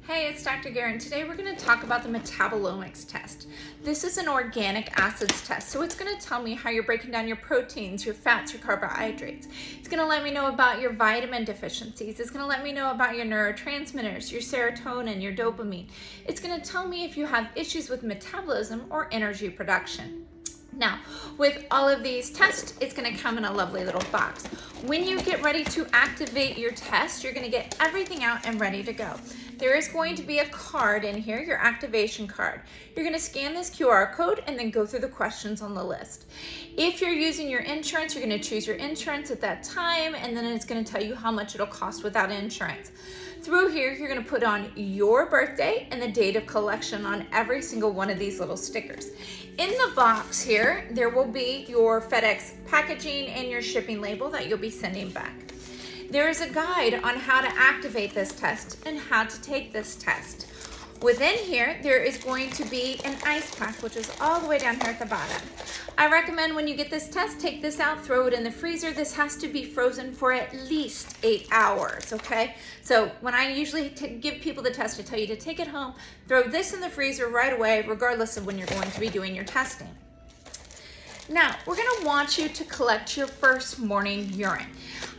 Hey, it's Dr. Guerin. Today we're going to talk about the metabolomics test. This is an organic acids test, so it's going to tell me how you're breaking down your proteins, your fats, your carbohydrates. It's going to let me know about your vitamin deficiencies. It's going to let me know about your neurotransmitters, your serotonin, your dopamine. It's going to tell me if you have issues with metabolism or energy production. Now, with all of these tests, it's going to come in a lovely little box. When you get ready to activate your test, you're going to get everything out and ready to go. There is going to be a card in here, your activation card. You're going to scan this QR code and then go through the questions on the list. If you're using your insurance, you're going to choose your insurance at that time, and then it's going to tell you how much it'll cost without insurance. Through here, you're going to put on your birthday and the date of collection on every single one of these little stickers. In the box here, there will be your FedEx packaging and your shipping label that you'll be sending back. There is a guide on how to activate this test and how to take this test. Within here, there is going to be an ice pack, which is all the way down here at the bottom. I recommend when you get this test, take this out, throw it in the freezer. This has to be frozen for at least 8 hours, okay? So when I usually give people the test, I tell you to take it home, throw this in the freezer right away, regardless of when you're going to be doing your testing. Now, we're gonna want you to collect your first morning urine.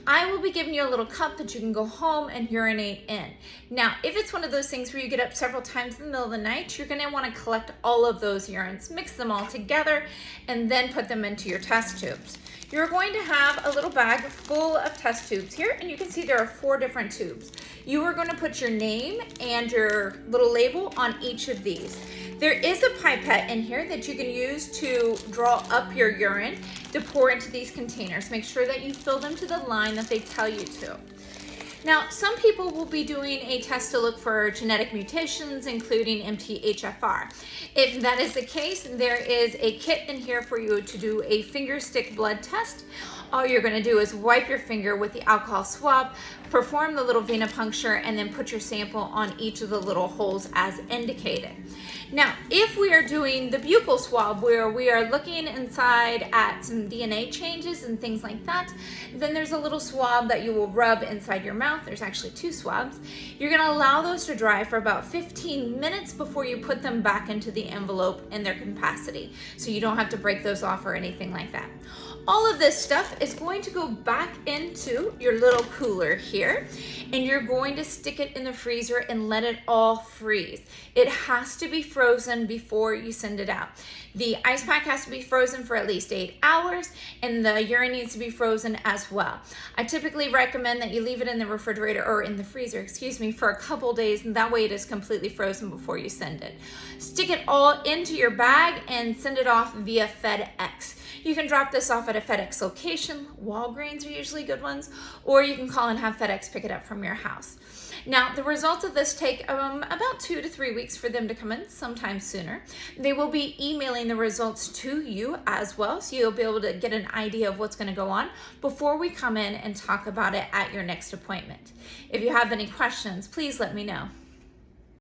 I will be giving you a little cup that you can go home and urinate in. Now, if it's one of those things where you get up several times in the middle of the night, you're gonna wanna collect all of those urines, mix them all together, and then put them into your test tubes. You're going to have a little bag full of test tubes here, and you can see there are 4 different tubes. You are gonna put your name and your little label on each of these. There is a pipette in here that you can use to draw up your urine to pour into these containers. Make sure that you fill them to the line that they tell you to. Now, some people will be doing a test to look for genetic mutations, including MTHFR. If that is the case, there is a kit in here for you to do a finger stick blood test. All you're going to do is wipe your finger with the alcohol swab, perform the little venipuncture, and then put your sample on each of the little holes as indicated. Now, if we are doing the buccal swab, where we are looking inside at some DNA changes and things like that, then there's a little swab that you will rub inside your mouth. There's actually 2 swabs. You're going to allow those to dry for about 15 minutes before you put them back into the envelope in their capacity, so you don't have to break those off or anything like that. All of this stuff is going to go back into your little cooler here, and you're going to stick it in the freezer and let it all freeze. It has to be frozen before you send it out. The ice pack has to be frozen for at least 8 hours, and the urine needs to be frozen as well. I typically recommend that you leave it in the refrigerator, or in the freezer, for a couple days, and that way it is completely frozen before you send it. Stick it all into your bag and send it off via FedEx. You can drop this off at a FedEx location. Walgreens are usually good ones, or you can call and have FedEx pick it up from your house. Now, the results of this take about 2 to 3 weeks for them to come in, sometimes sooner. They will be emailing the results to you as well, so you'll be able to get an idea of what's going to go on before we come in and talk about it at your next appointment. If you have any questions, please let me know.